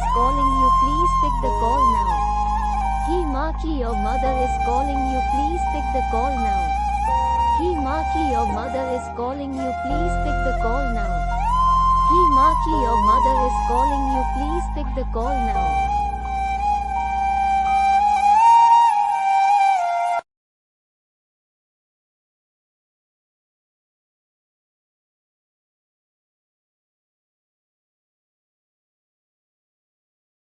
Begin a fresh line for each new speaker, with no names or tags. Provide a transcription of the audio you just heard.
is calling you, please pick the call now. He Markey, your mother is calling you, please pick the call now. He Markey, your mother is calling you, please pick the call now. He Markey, your mother is calling you, please pick the call now.